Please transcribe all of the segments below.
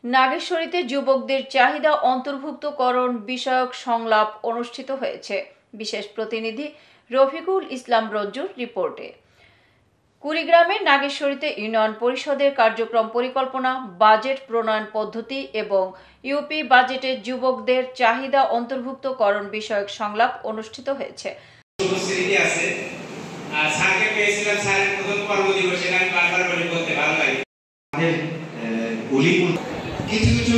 নাগেশ্বরীতে যুবকদের চাহিদা অন্তর্ভুক্তকরণ বিষয়ক সংলাপ অনুষ্ঠিত হয়েছে। বিশেষ প্রতিনিধি রফিকুল ইসলাম রঞ্জুর রিপোর্টে। কুড়িগ্রামের নাগেশ্বরীতে ইউনিয়ন পরিষদের কার্যক্রম পরিকল্পনা, বাজেট প্রণয়ন পদ্ধতি এবং ইউপি বাজেটে যুবকদের চাহিদা অন্তর্ভুক্তকরণ বিষয়ক সংলাপ অনুষ্ঠিত হয়েছে। কিছু কিছু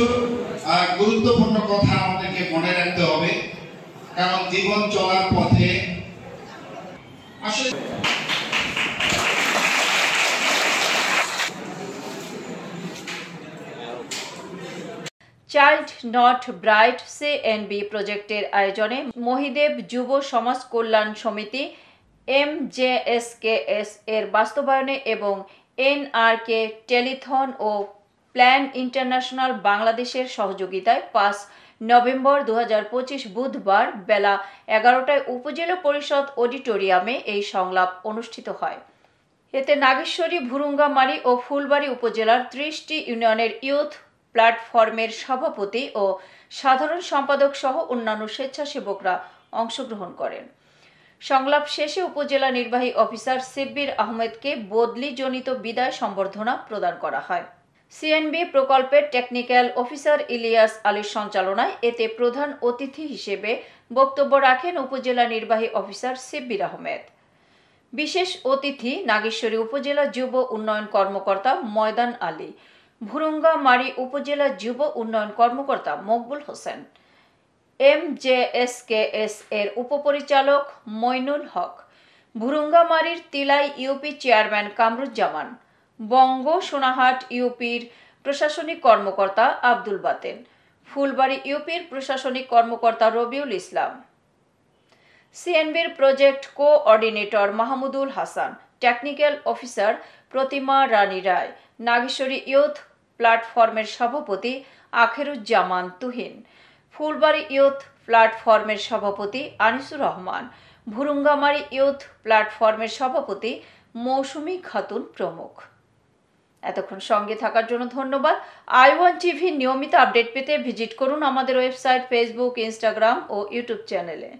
গুরুত্বপূর্ণ কথা আমাদেরকে মনে রাখতে হবে, কারণ জীবন চলার পথে আসলে চাইল্ড নট ব্রাইট সিএনবি প্রজেক্টের আয়োজনে মহিদেব যুব সমাজ কল্যাণ সমিতি MJSKS এর বাস্তবায়নে এবং NRK টেলিথন ও প্ল্যান ইন্টারন্যাশনাল বাংলাদেশের সহযোগিতায় 5 নভেম্বর 2025 বুধবার বেলা 11টায় উপজেলা পরিষদ অডিটোরিয়ামে এই সংলাপ অনুষ্ঠিত হয়। এতে নাগেশ্বরী, ভুরুঙ্গামারী ও ফুলবাড়ী উপজেলার 30টি ইউনিয়নের ইউথ প্ল্যাটফর্মের সভাপতি ও সাধারণ সম্পাদক সহ অন্যান্য স্বেচ্ছাসেবকরা অংশগ্রহণ করেন। সংলাপ শেষে উপজেলা নির্বাহী অফিসার শিব্বির আহমেদকে বদলিজনিত বিদায় সম্বর্ধনা প্রদান করা হয়। সিএনবি প্রকল্পের টেকনিক্যাল অফিসার ইলিয়াস আলীর সঞ্চালনায় এতে প্রধান অতিথি হিসেবে বক্তব্য রাখেন উপজেলা নির্বাহী অফিসার শিব্বির আহমেদ। বিশেষ অতিথি নাগেশ্বরী উপজেলা যুব উন্নয়ন কর্মকর্তা ময়দান আলী, ভুরুঙ্গামারী উপজেলা যুব উন্নয়ন কর্মকর্তা মকবুল হোসেন, MJSKS এর উপপরিচালক মইনুল হক, ভুরুঙ্গামারীর তিলাই ইউপি চেয়ারম্যান কামরুজ্জামান, বঙ্গ সোনাহাট ইউপির প্রশাসনিক কর্মকর্তা আব্দুল বাতেন, ফুলবাড়ী ইউপির প্রশাসনিক কর্মকর্তা রবিউল ইসলাম, সিএনবির project coordinator Mahmudul Hasan, technical officer Pratima Rani Roy, Nageshwari youth প্ল্যাটফর্মের সভাপতি আখেরুজ্জামান তুহিন, ফুলবাড়ী ইউথ প্ল্যাটফর্মের সভাপতি আনিসুর রহমান, ভুরুঙ্গামারী ইউথ প্ল্যাটফর্মের সভাপতি মৌসুমী খাতুন প্রমুখ। এতক্ষণ সঙ্গে থাকার জন্য ধন্যবাদ। i1 টিভি নিয়মিত আপডেট পেতে ভিজিট করুন আমাদের ওয়েবসাইট, ফেসবুক, ইনস্টাগ্রাম ও ইউটিউব চ্যানেলে।